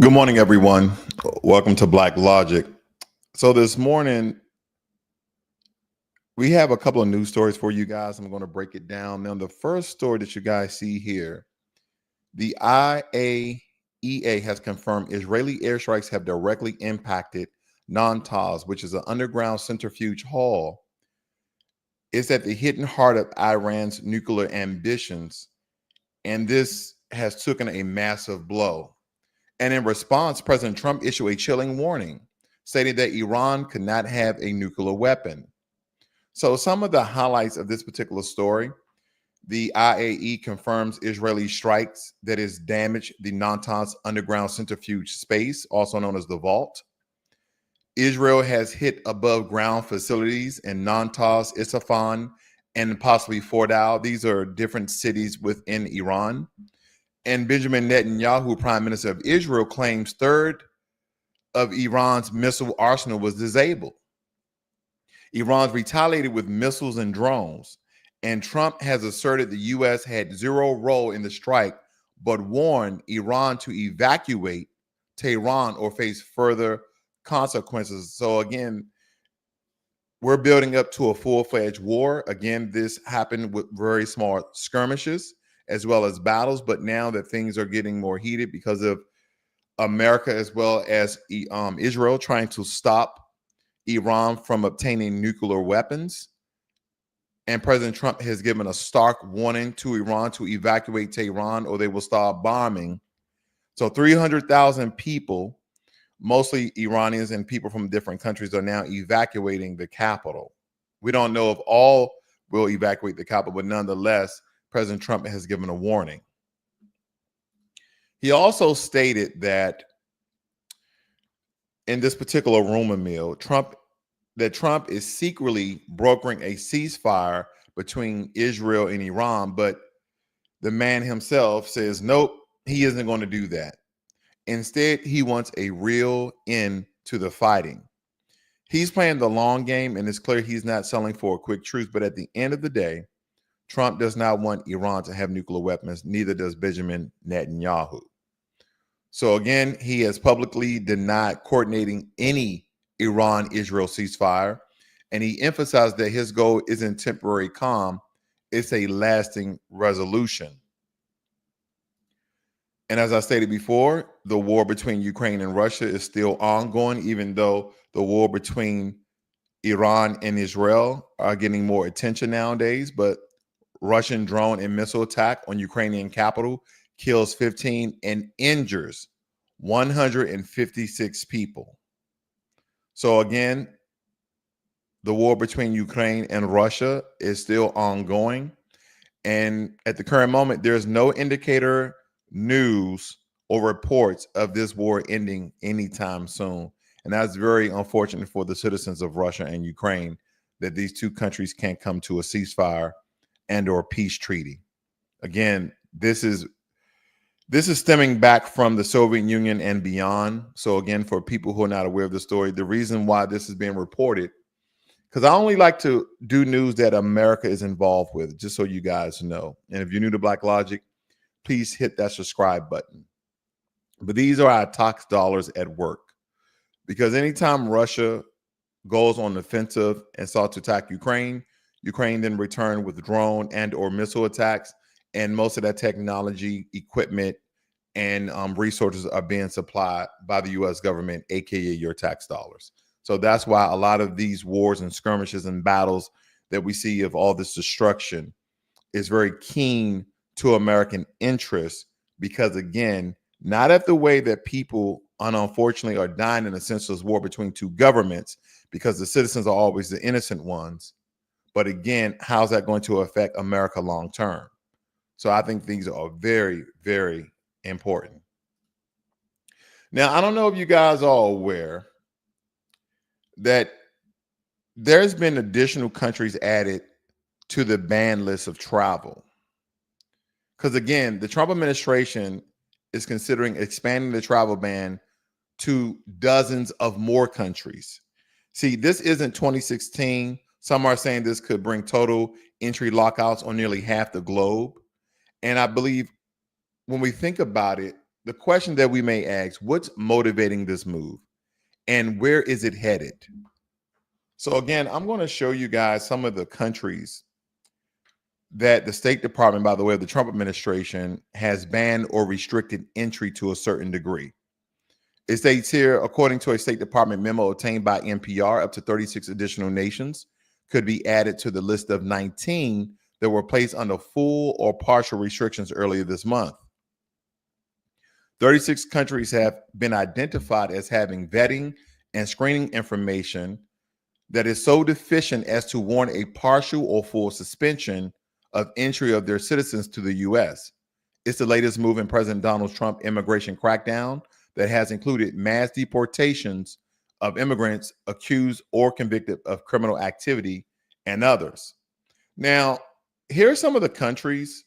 Good morning, everyone. Welcome to Black Logic. So this morning, we have a couple of news stories for you guys. I'm going to break it down. Now, the first story that you guys see here, the IAEA has confirmed Israeli airstrikes have directly impacted Natanz, which is an underground centrifuge hall. It's at the hidden heart of Iran's nuclear ambitions, and this has taken a massive blow. And in response, President Trump issued a chilling warning, stating that Iran could not have a nuclear weapon. So some of the highlights of this particular story: the IAE confirms Israeli strikes that has damaged the Natanz underground centrifuge space, also known as the vault. Israel has hit above ground facilities in Natanz, Isfahan, and possibly Fordow. These are different cities within Iran. And Benjamin Netanyahu, Prime Minister of Israel, claims third of Iran's missile arsenal was disabled. Iran's retaliated with missiles and drones, and Trump has asserted the U.S. had zero role in the strike, but warned Iran to evacuate Tehran or face further consequences. So again, we're building up to a full-fledged war. Again, this happened with very small skirmishes as well as battles, but now that things are getting more heated because of America as well as Israel trying to stop Iran from obtaining nuclear weapons. And President Trump has given a stark warning to Iran to evacuate Tehran or they will start bombing. So 300,000 people, mostly Iranians and people from different countries, are now evacuating the capital. We don't know if all will evacuate the capital, but nonetheless, President Trump has given a warning. He also stated that in this particular rumor mill, Trump is secretly brokering a ceasefire between Israel and Iran, but the man himself says, nope, he isn't going to do that. Instead, he wants a real end to the fighting. He's playing the long game, and it's clear he's not selling for a quick truce, but at the end of the day, Trump does not want Iran to have nuclear weapons, neither does Benjamin Netanyahu. So again, he has publicly denied coordinating any Iran-Israel ceasefire, and he emphasized that his goal isn't temporary calm, it's a lasting resolution. And as I stated before, the war between Ukraine and Russia is still ongoing, even though the war between Iran and Israel are getting more attention nowadays. But Russian drone and missile attack on Ukrainian capital kills 15 and injures 156 people. So again, the war between Ukraine and Russia is still ongoing. And at the current moment, there's no indicator, news, or reports of this war ending anytime soon. And that's very unfortunate for the citizens of Russia and Ukraine that these two countries can't come to a ceasefire and or peace treaty. Again, this is stemming back from the Soviet Union and beyond. So again, for people who are not aware of the story, the reason why this is being reported, because I only like to do news that America is involved with, just so you guys know. And if you're new to Black Logic, please hit that subscribe button. But these are our tax dollars at work, because anytime Russia goes on the offensive and sought to attack Ukraine, Ukraine then returned with drone and or missile attacks, and most of that technology, equipment, and resources are being supplied by the U.S. government, aka your tax dollars. So that's why a lot of these wars and skirmishes and battles that we see of all this destruction is very keen to American interests, because again, not at the way that people unfortunately are dying in a senseless war between two governments, because the citizens are always the innocent ones. But again, how's that going to affect America long term? So I think these are very, very important. Now, I don't know if you guys are aware that there's been additional countries added to the ban list of travel. Because again, the Trump administration is considering expanding the travel ban to dozens of more countries. See, this isn't 2016. Some are saying this could bring total entry lockouts on nearly half the globe. And I believe when we think about it, the question that we may ask, what's motivating this move and where is it headed? So again, I'm going to show you guys some of the countries that the State Department, by the way, of the Trump administration has banned or restricted entry to a certain degree. It states here, according to a State Department memo obtained by NPR, up to 36 additional nations could be added to the list of 19 that were placed under full or partial restrictions earlier this month. 36 countries have been identified as having vetting and screening information that is so deficient as to warrant a partial or full suspension of entry of their citizens to the U.S. It's the latest move in President Donald Trump immigration crackdown that has included mass deportations of immigrants accused or convicted of criminal activity and others. Now, here are some of the countries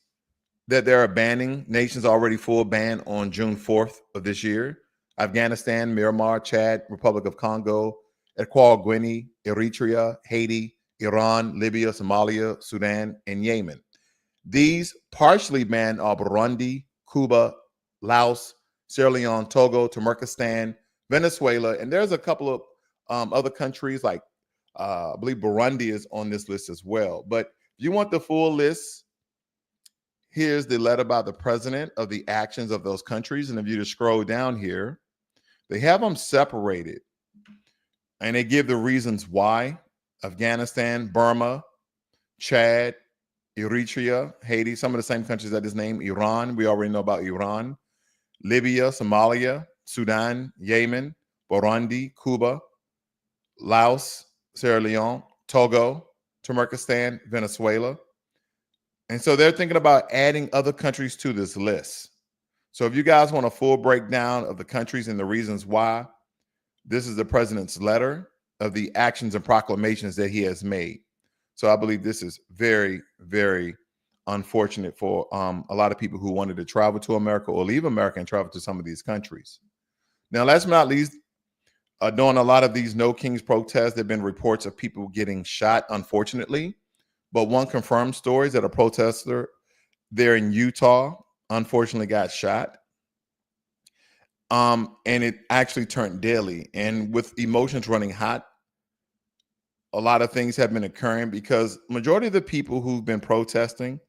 that they're banning. Nations already full ban on June 4th of this year: Afghanistan, Myanmar, Chad, Republic of Congo, Equatorial Guinea, Eritrea, Haiti, Iran, Libya, Somalia, Sudan, and Yemen. These partially banned are Burundi, Cuba, Laos, Sierra Leone, Togo, Turkmenistan, Venezuela, and there's a couple of other countries like I believe Burundi is on this list as well. But if you want the full list, here's the letter by the president of the actions of those countries. And if you just scroll down here, they have them separated and they give the reasons why: Afghanistan, Burma, Chad, Eritrea, Haiti, some of the same countries that is named, Iran, we already know about Iran, Libya, Somalia, Sudan, Yemen, Burundi, Cuba, Laos, Sierra Leone, Togo, Turkmenistan, Venezuela. And so they're thinking about adding other countries to this list. So if you guys want a full breakdown of the countries and the reasons why, this is the president's letter of the actions and proclamations that he has made. So I believe this is very, very unfortunate for a lot of people who wanted to travel to America or leave America and travel to some of these countries. Now, last but not least, during a lot of these No Kings protests, there have been reports of people getting shot, unfortunately. But one confirmed story is that a protester there in Utah, unfortunately, got shot. And it actually turned deadly. And with emotions running hot, a lot of things have been occurring because majority of the people who've been protesting,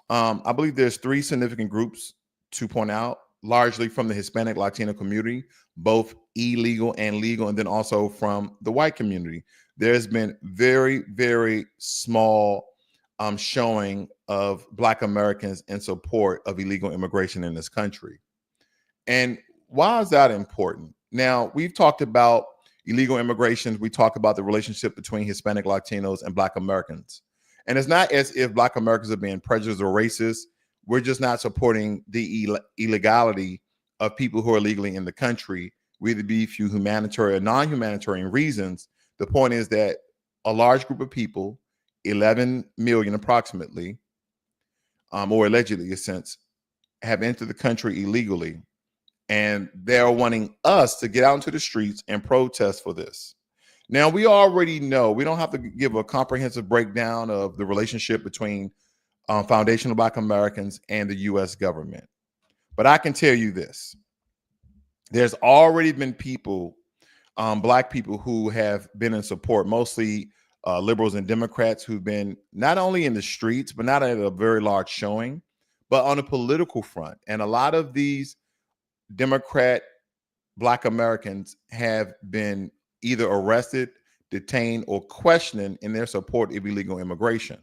I believe there's three significant groups to point out, largely from the Hispanic Latino community, both illegal and legal, and then also from the white community. There's been very, very small showing of Black Americans in support of illegal immigration in this country. And why is that important? Now, we've talked about illegal immigration. We talk about the relationship between Hispanic Latinos and Black Americans. And it's not as if Black Americans are being prejudiced or racist. We're just not supporting the illegality of people who are legally in the country, whether it be for humanitarian or non-humanitarian reasons. The point is that a large group of people, 11 million approximately, or allegedly, since, have entered the country illegally. And they're wanting us to get out into the streets and protest for this. Now, we already know, we don't have to give a comprehensive breakdown of the relationship between foundational Black Americans and the U.S. government. But I can tell you this. There's already been people, Black people who have been in support, mostly liberals and Democrats, who've been not only in the streets, but not at a very large showing, but on a political front. And a lot of these Democrat Black Americans have been either arrested, detained, or questioned in their support of illegal immigration.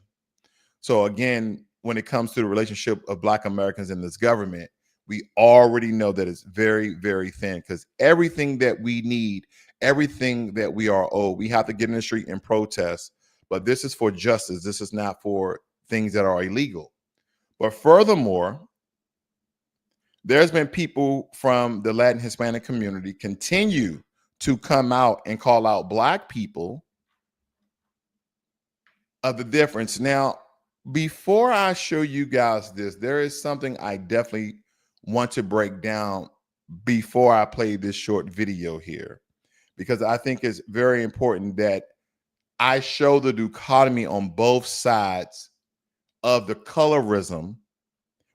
So again, when it comes to the relationship of Black Americans in this government, we already know that it's very, very thin, because everything that we need, everything that we are owed, we have to get in the street and protest. But this is for justice. This is not for things that are illegal. But furthermore, there's been people from the Latin Hispanic community continue to come out and call out Black people of the difference. Now, before I show you guys this, there is something I definitely want to break down before I play this short video here, because I think it's very important that I show the dichotomy on both sides of the colorism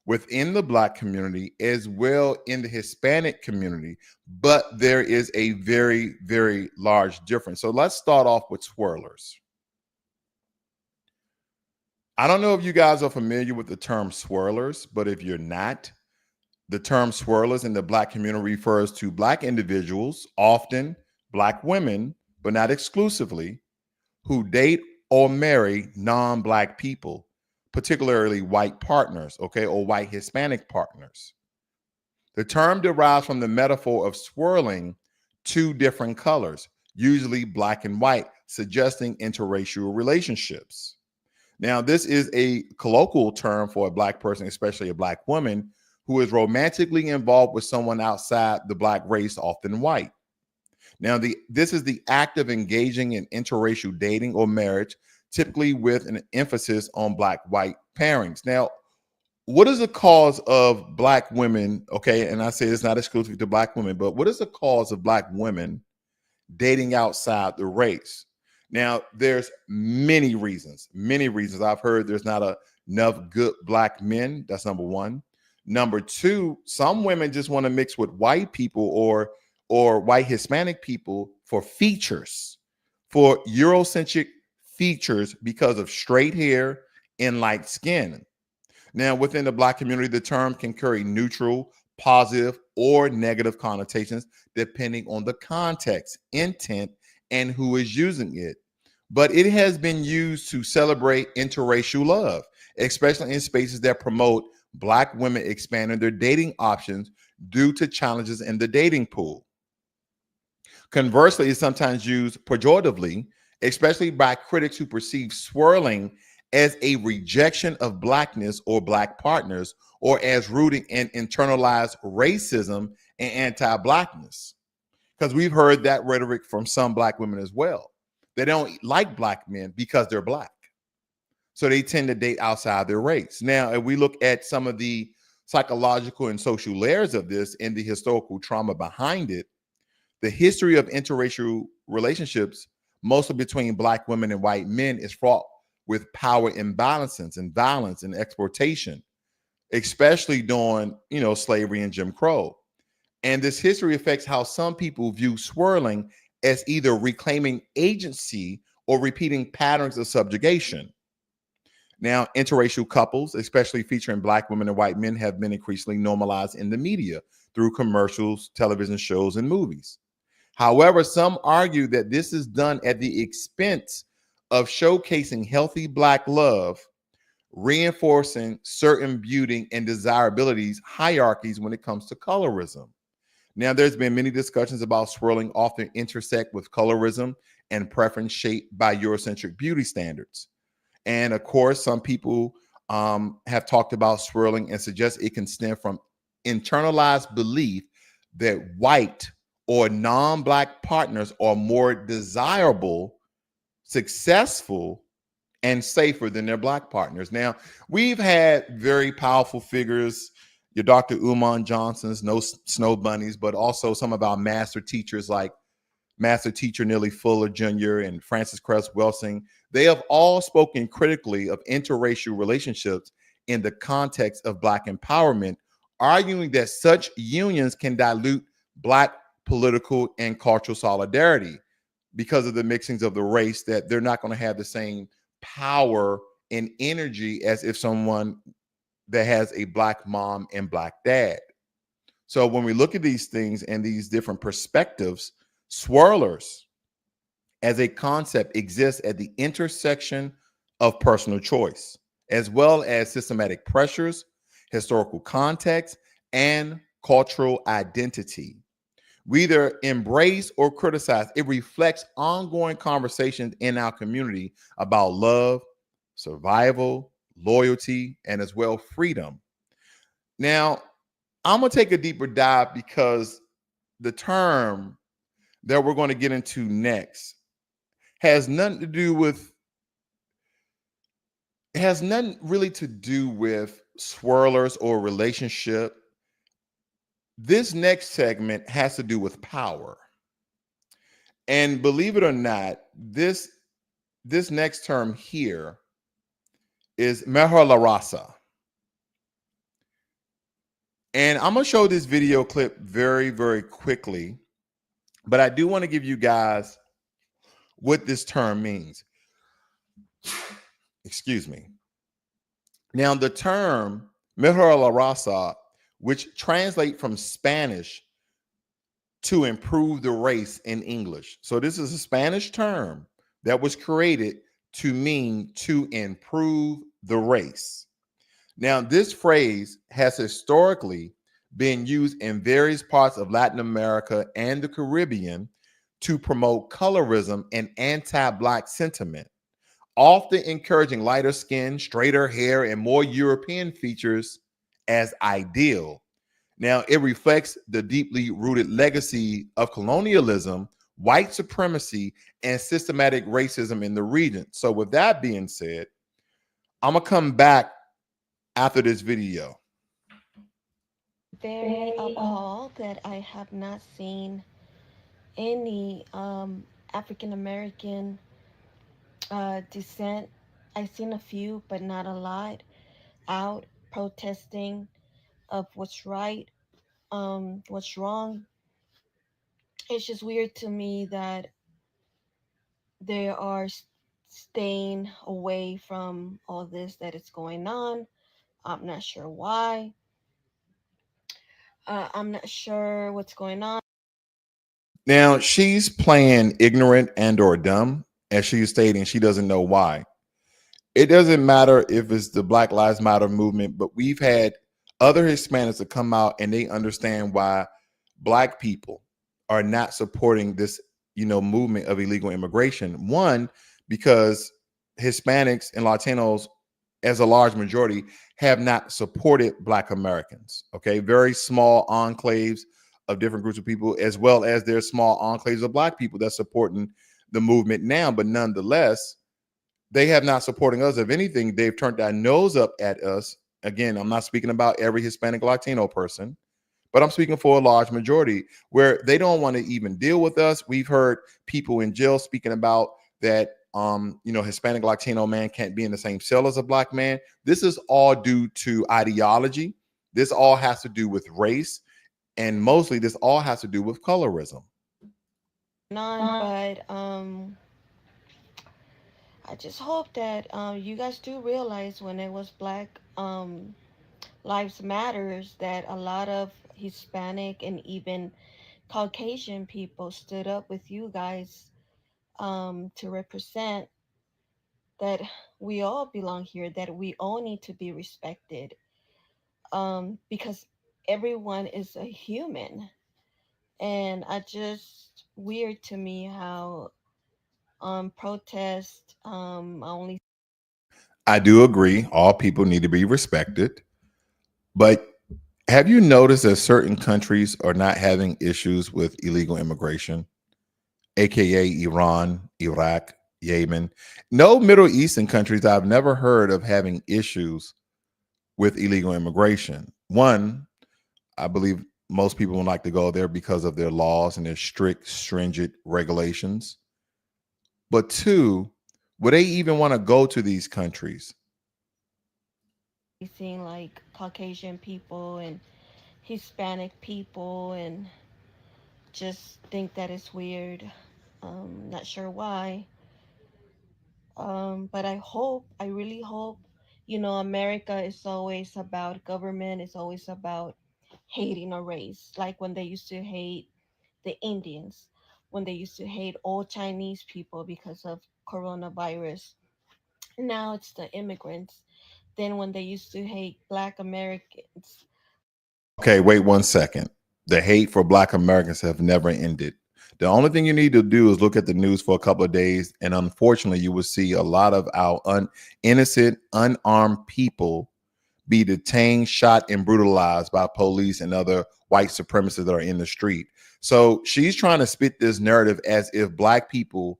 within the Black community as well in the Hispanic community, but there is a very, very large difference. So let's start off with swirlers. I don't know if you guys are familiar with the term swirlers, but if you're not, the term swirlers in the Black community refers to Black individuals, often Black women, but not exclusively, who date or marry non-Black people, particularly white partners, okay, or white Hispanic partners. The term derives from the metaphor of swirling two different colors, usually black and white, suggesting interracial relationships. Now, this is a colloquial term for a Black person, especially a Black woman, who is romantically involved with someone outside the Black race, often white. Now, this is the act of engaging in interracial dating or marriage, typically with an emphasis on Black-white pairings. Now, what is the cause of Black women? Okay, and I say it's not exclusive to Black women, but what is the cause of Black women dating outside the race? Now, there's many reasons. Many reasons. I've heard there's not enough good Black men. That's number one. Number two, some women just want to mix with white people or white Hispanic people for features, for Eurocentric features because of straight hair and light skin. Now, within the Black community, the term can carry neutral, positive, or negative connotations depending on the context, intent, and who is using it. But it has been used to celebrate interracial love, especially in spaces that promote Black women expanding their dating options due to challenges in the dating pool. Conversely, it's sometimes used pejoratively, especially by critics who perceive swirling as a rejection of Blackness or Black partners, or as rooting in internalized racism and anti-Blackness. Because we've heard that rhetoric from some Black women as well. They don't like Black men because they're Black. So they tend to date outside their race. Now, if we look at some of the psychological and social layers of this and the historical trauma behind it, the history of interracial relationships, mostly between Black women and white men, is fraught with power imbalances and violence and exploitation, especially during, slavery and Jim Crow. And this history affects how some people view swirling as either reclaiming agency or repeating patterns of subjugation. Now, interracial couples, especially featuring Black women and white men, have been increasingly normalized in the media through commercials, television shows, and movies. However, some argue that this is done at the expense of showcasing healthy Black love, reinforcing certain beauty and desirabilities hierarchies when it comes to colorism. Now, there's been many discussions about swirling often intersect with colorism and preference shaped by Eurocentric beauty standards. And of course, some people have talked about swirling and suggest it can stem from internalized belief that white or non-Black partners are more desirable, successful, and safer than their Black partners. Now, we've had very powerful figures, your Dr. Umar Johnson's, No Snow Bunnies, but also some of our master teachers like Master Teacher Neely Fuller Jr. and Francis Cress Welsing. They have all spoken critically of interracial relationships in the context of Black empowerment, arguing that such unions can dilute Black political and cultural solidarity because of the mixings of the race, that they're not going to have the same power and energy as if someone that has a Black mom and Black dad. So when we look at these things and these different perspectives, swirlers as a concept exists at the intersection of personal choice, as well as systematic pressures, historical context, and cultural identity. We either embrace or criticize. It reflects ongoing conversations in our community about love, survival, loyalty, and as well freedom. Now, I'm going to take a deeper dive because the term that we're going to get into next has nothing really to do with swirlers or relationship. This next segment has to do with power. And believe it or not, this next term here is mejor la raza. And I'm going to show this video clip very, very quickly, but I do want to give you guys what this term means. Excuse me. Now, the term mejor la raza, which translate from Spanish to improve the race in English. So this is a Spanish term that was created to mean to improve the race. Now, this phrase has historically been used in various parts of Latin America and the Caribbean to promote colorism and anti-Black sentiment, often encouraging lighter skin, straighter hair, and more European features as ideal. Now, it reflects the deeply rooted legacy of colonialism, white supremacy, and systematic racism in the region. So, with that being said, I'm going to come back after this video. Very appalled that I have not seen any African American descent. I've seen a few, but not a lot, out protesting of what's right, what's wrong. It's just weird to me that they are staying away from all this that is going on. I'm not sure why. I'm not sure what's going on. Now, she's playing ignorant and or dumb, as she's stating she doesn't know why. It doesn't matter if it's the Black Lives Matter movement, but we've had other Hispanics that come out and they understand why Black people are not supporting this, movement of illegal immigration. One, because Hispanics and Latinos, as a large majority, have not supported Black Americans. Okay, very small enclaves of different groups of people, as well as there's small enclaves of Black people that's supporting the movement now, but nonetheless they have not supporting us. If anything, they've turned their nose up at us. Again, I'm not speaking about every Hispanic Latino person, but I'm speaking for a large majority where they don't want to even deal with us. We've heard people in jail speaking about that Hispanic Latino man can't be in the same cell as a Black man. This is all due to ideology. This all has to do with race, and mostly this all has to do with colorism. But I just hope that you guys do realize when it was Black Lives Matters that a lot of Hispanic and even Caucasian people stood up with you guys to represent that we all belong here, that we all need to be respected, because everyone is a human. And I just weird to me how protest only. I do agree. All people need to be respected. But have you noticed that certain countries are not having issues with illegal immigration, aka Iran, Iraq, Yemen? No Middle Eastern countries I've never heard of having issues with illegal immigration. One, I believe most people would like to go there because of their laws and their strict, stringent regulations. But two, would they even want to go to these countries? Seeing like Caucasian people and Hispanic people and just think that it's weird. Not sure why. But I really hope, America is always about government, it's always about hating a race. Like when they used to hate the Indians, when they used to hate all Chinese people because of coronavirus. Now it's the immigrants. Then when they used to hate Black Americans. Okay, wait 1 second. The hate for Black Americans have never ended. The only thing you need to do is look at the news for a couple of days, and unfortunately, you will see a lot of our innocent, unarmed people be detained, shot, and brutalized by police and other white supremacists that are in the street. So she's trying to spit this narrative as if Black people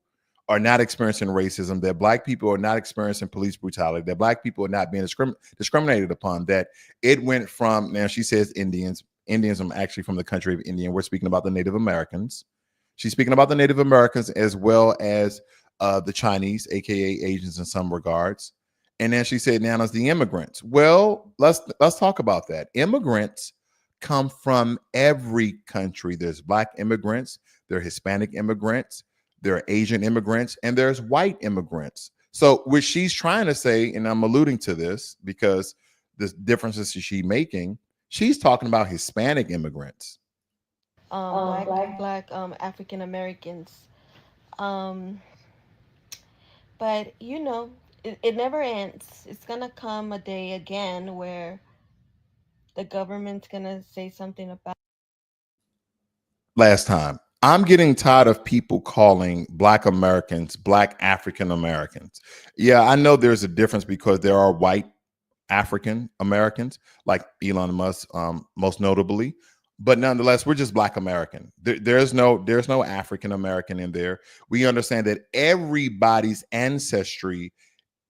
are not experiencing racism, that Black people are not experiencing police brutality, that Black people are not being discriminated upon, that it went from, now she says Indians. Indians are actually from the country of India. We're speaking about the Native Americans. She's speaking about the Native Americans as well as the Chinese, aka Asians in some regards. And then she said, now it's the immigrants. Well, let's talk about that. Immigrants come from every country. There's Black immigrants, there are Hispanic immigrants, there are Asian immigrants, and there's white immigrants. So what she's trying to say, and I'm alluding to this because the differences she's making, she's talking about Hispanic immigrants. Black African Americans. Um, but it never ends. It's gonna come a day again where the government's gonna say something about. Last time, I'm getting tired of people calling Black Americans Black African Americans. Yeah, I know there's a difference because there are white African Americans, like Elon Musk, most notably. But nonetheless, we're just Black American. There's no African American in there. We understand that everybody's ancestry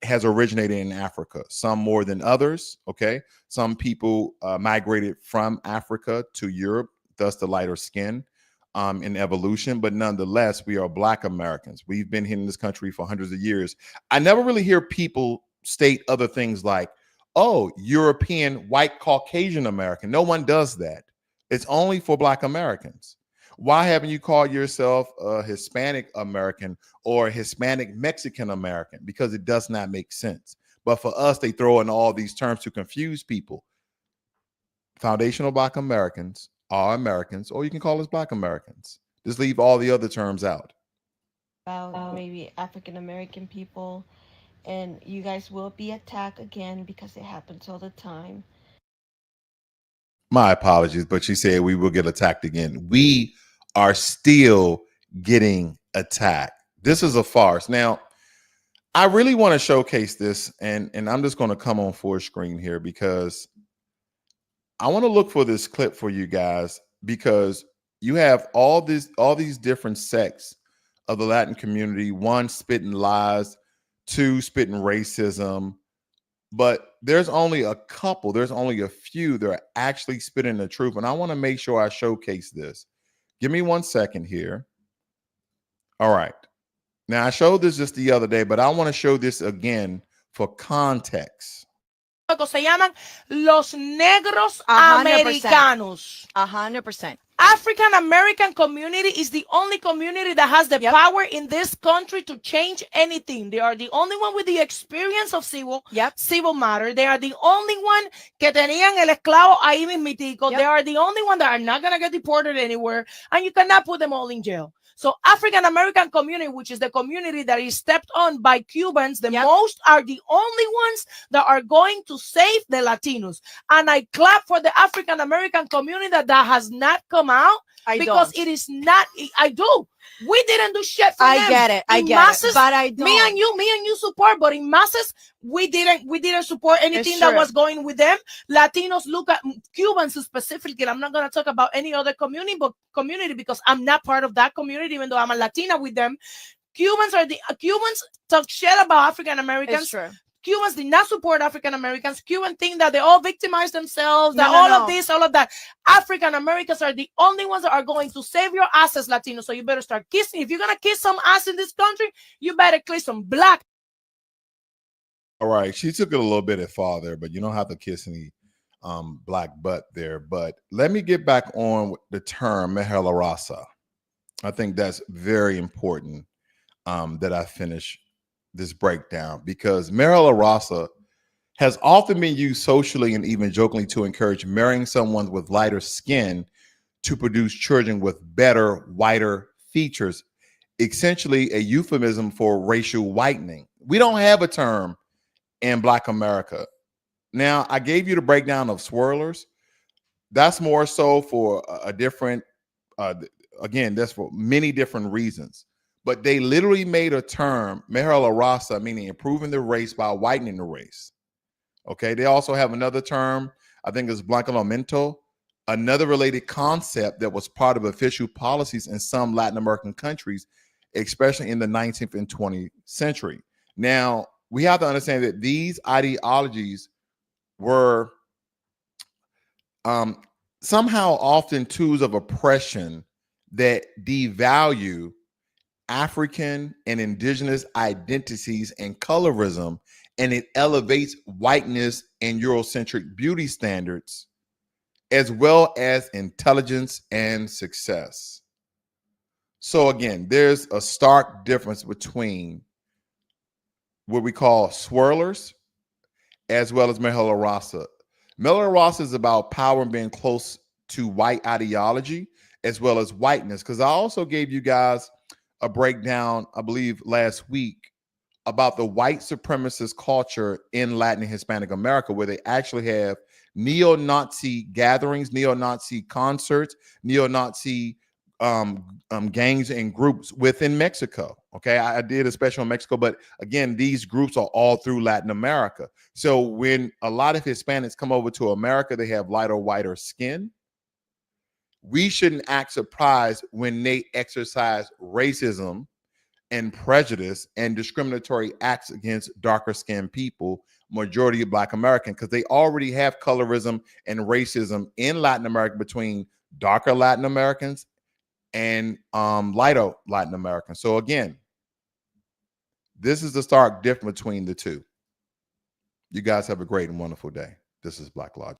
has originated in Africa, some more than others. Okay. Some people migrated from Africa to Europe, thus the lighter skin in evolution. But nonetheless, we are Black Americans. We've been here in this country for hundreds of years. I never really hear people state other things like, oh, European, white, Caucasian American. No one does that. It's only for Black Americans. Why haven't you called yourself a Hispanic American or Hispanic Mexican American? Because it does not make sense. But for us, they throw in all these terms to confuse people. Foundational Black Americans are Americans, or you can call us Black Americans. Just leave all the other terms out. Maybe African American people, and you guys will be attacked again because it happens all the time. My apologies, but she said we will get attacked again. We are still getting attacked. This is a farce. Now, I really want to showcase this, and I'm just going to come on full screen here because I want to look for this clip for you guys because you have all these different sects of the Latin community. One, spitting lies. Two, spitting racism. But there's only a couple, there's only a few that are actually spitting the truth. And I want to make sure I showcase this. Give me 1 second here. All right. Now, I showed this just the other day, but I want to show this again for context. Se llaman los negros americanos. 100%. African American community is the only community that has the power in this country to change anything. They are the only one with the experience of civil matter. They are the only one que tenían el esclavo ahí mismitico. They are the only one that are not going to get deported anywhere, and you cannot put them all in jail. So African American community, which is the community that is stepped on by Cubans, the most are the only ones that are going to save the Latinos. And I clap for the African American community that has not come out because it is not. I do. We didn't do shit for them. I get it, but I don't. Me and you support, but in masses, we didn't support anything that was going with them. Latinos look at Cubans specifically. I'm not going to talk about any other community because I'm not part of that community, even though I'm a Latina with them. Cubans talk shit about African Americans. Cubans did not support African Americans. Cubans think that they all victimize themselves, that of this, all of that. African Americans are the only ones that are going to save your asses, Latinos. So you better start kissing. If you're going to kiss some ass in this country, you better kiss some black. All right. She took it a little bit farther, but you don't have to kiss any black butt there. But let me get back on the term Mejela Raza. I think that's very important that I finish this breakdown because Mejela Raza has often been used socially and even jokingly to encourage marrying someone with lighter skin to produce children with better, whiter features, essentially a euphemism for racial whitening. We don't have a term in Black America. Now, I gave you the breakdown of swirlers. That's more so for a different, again, that's for many different reasons. But they literally made a term, Mejela Raza, meaning improving the race by whitening the race. Okay, they also have another term, I think it's blanqueamiento, another related concept that was part of official policies in some Latin American countries, especially in the 19th and 20th century. Now, we have to understand that these ideologies were somehow often tools of oppression that devalue African and indigenous identities and colorism, and it elevates whiteness and Eurocentric beauty standards as well as intelligence and success. So again, there's a stark difference between what we call swirlers as well as Mahela Rasa. Mahela Rasa is about power and being close to white ideology as well as whiteness. Because I also gave you guys a breakdown, I believe, last week about the white supremacist culture in Latin and Hispanic America, where they actually have neo-Nazi gatherings, neo-Nazi concerts, neo-Nazi gangs and groups within Mexico. Okay, I did a special on Mexico, but again, these groups are all through Latin America. So when a lot of Hispanics come over to America, they have lighter, whiter skin. We shouldn't act surprised when they exercise racism and prejudice and discriminatory acts against darker skinned people, majority of Black American, because they already have colorism and racism in Latin America between darker Latin Americans and lighter Latin Americans. So again, this is the stark difference between the two. You guys have a great and wonderful day. This is Black Logic.